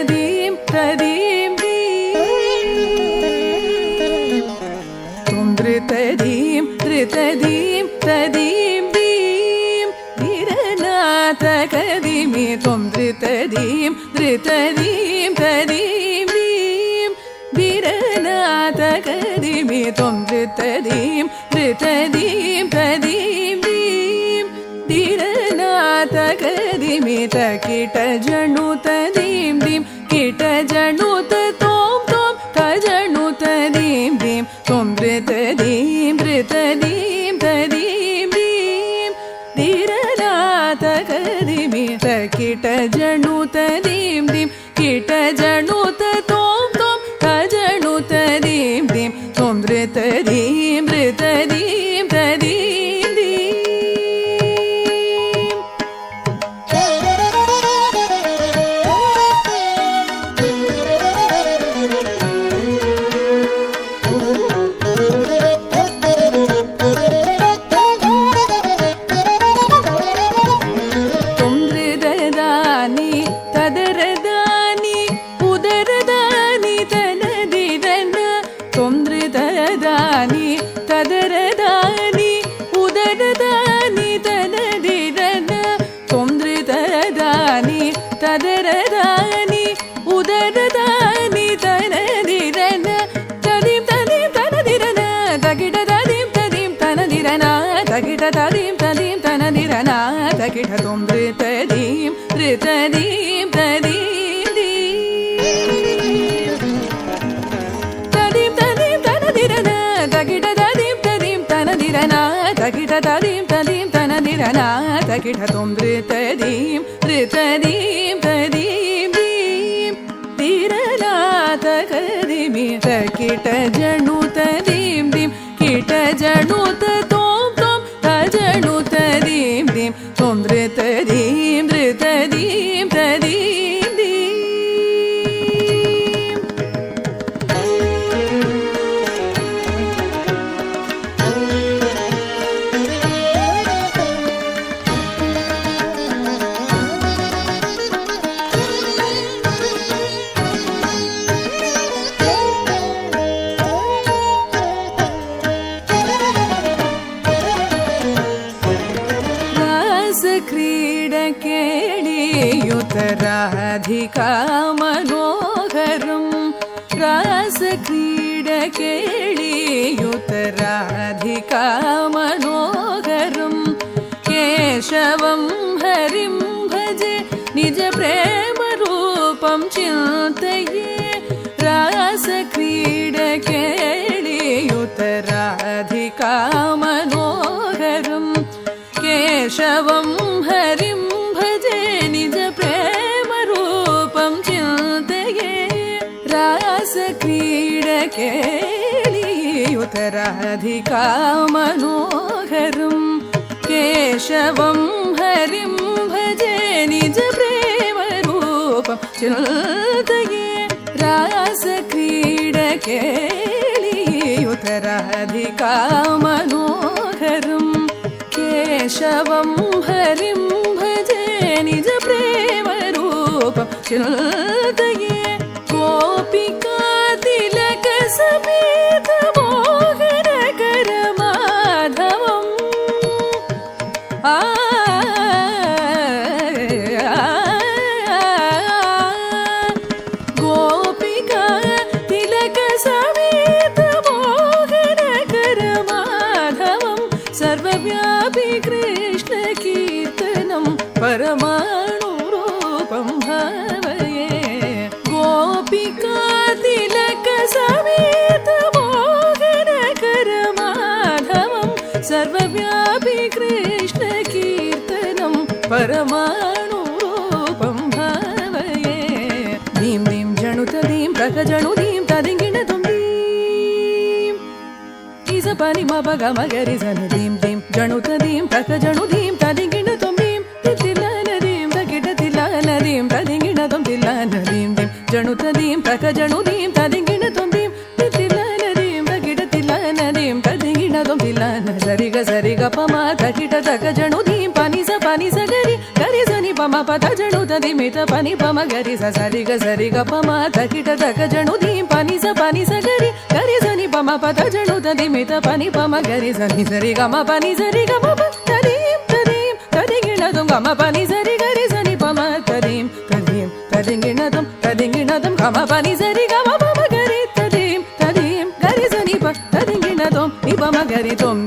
ததீம் ததீம் த்ருததீம் த்ருததீம் ததீம் theme தீரநாதகதிமி தொம் த்ருததீம் த்ருததீம் ததீம் theme தீரநாதகதிமி தொம் த்ருததீம் த்ருததீம் ததீம் theme தீரநாதகதிமி தகிட ஜணு ததீம் தீம் கிட ஜணு தோம் தோம் தஜணு ததீம் தீம் தொம் த்ருததீம் த்ருததீம் ததீம் தீம் தீரநாதகதிமி தகிட ஜணு ததீம் தீம் கிட ஜணு தோம் தோம் தஜணு ததீம் தீம் தொம் த்ருததீம் த்ருததீம் ததீம் தீம் ததரதானி உதரதானி தனதிரன ததீம் ததீம் தனதிரன தகிட ததீம் ததீம் தனதிரன தகிட ததீம் ததீம் தனதிரன தகிட தொம் த்ருததீம் த்ருததீம் ததீம் ததீம் ததீம் தனதிரன தகிட ததீம் ததீம் தனதிரன தகிட ததீம் ததீம் தனதிரன தகிட தொம் த்ருததீம் த்ருததீம் ததீம் தீம் தீரநாதகதிமி தகிட ஜணு ததீம் தீம் கிட ஜணு தோம் தோம் தஜணு ததீம் தீம் தொம் த்ருததீம் த்ருததீம் ததீம் தீம் ராதிகா மனோகரம் ராசக்ரீட கேளியுத ராதிகா மனோகரம் கேசவம் ஹரிம் பஜே நிஜ பிரேம ரூபம் சிந்தயே ராசக்ரீட கேளியுத ராதிகா மனோகரம் கேசவம் ஹரிம் भजे निज प्रेम रूपं चिन्तये रास क्रीड केलियुत राधिका मनोहरं केशवं हरिं भजे निज प्रेम रूपं चिन्तये रास क्रीड केलियुत राधिका मनोहरं केशवं हरिं निज प्रेम रूपं चिन्तये गोपिका तिलक समेत मोहनकर माधवम् गोपिका तिलक समेत मोहनकर माधवम् सर्वव्यापी कृष्ण कीर्तनं परमाणुरूपं भावये गोपिका तिलक समेत मोहनकर माधवं सर्वव्यापी कृष्ण कीर्तनं परमाणुरूपं भावये दीं दीं जणुतदीं प्रकजणुदीं तदिङ्गिण तुम्दीं इस पनि म ग म ग रि स दीं दीं जणुतदीं प्रकजणुदीं तदिङ्गिण तुम्दीं तिल्लानदीं तगिड तिल्लानदीं तदिङ्गिण तुं तिल्लानदीं दीं जणुतदीं प्रकजणुदीं तदिङ्गिण तुम्दीं तिल्लानदीं तगिड तिल्लानदीं तदिङ्गिण तुं तिल्लान सरि ग प म तगिड तकजणुदीं पनि स गरि गरि स नि प म प ಜಣು ತದಿ ಮಿತ ಪನಿ ಪಮ ಗರಿ ಸ ಸರಿ ಗ ಸರಿ ಗ ಪಮ ತಕಿಟ ತಕ ಜಣು ದೀಂ ಪನಿ ಸ ಗರಿ ಗರಿ ಸನಿ ಪಮ ಪದ ಜಣು ತದಿ ಮಿತ ಪನಿ ಪಮ ಗರಿ ಸನಿ ಸರಿ ಗ ಮ ಪನಿ ಸರಿ ಗ ಮ ಪ ತದೀಂ ತದೀಂ ತದಿಗಿಣದುಂ ಗ ಮ ಪನಿ ಸರಿ ಗರಿ ಸನಿ ಪಮ ತದೀಂ ತದೀಂ ತದಿಗಿಣದುಂ ಗ ಮ ಪನಿ ಸರಿ ಗ ಮ ಪಮ ಗರಿ ತದೀಂ ತದೀಂ ಗರಿ ಸನಿ ಪ ತದಿಗಿಣದುಂ ನಿ ಪಮ ಗರಿ ತುಂ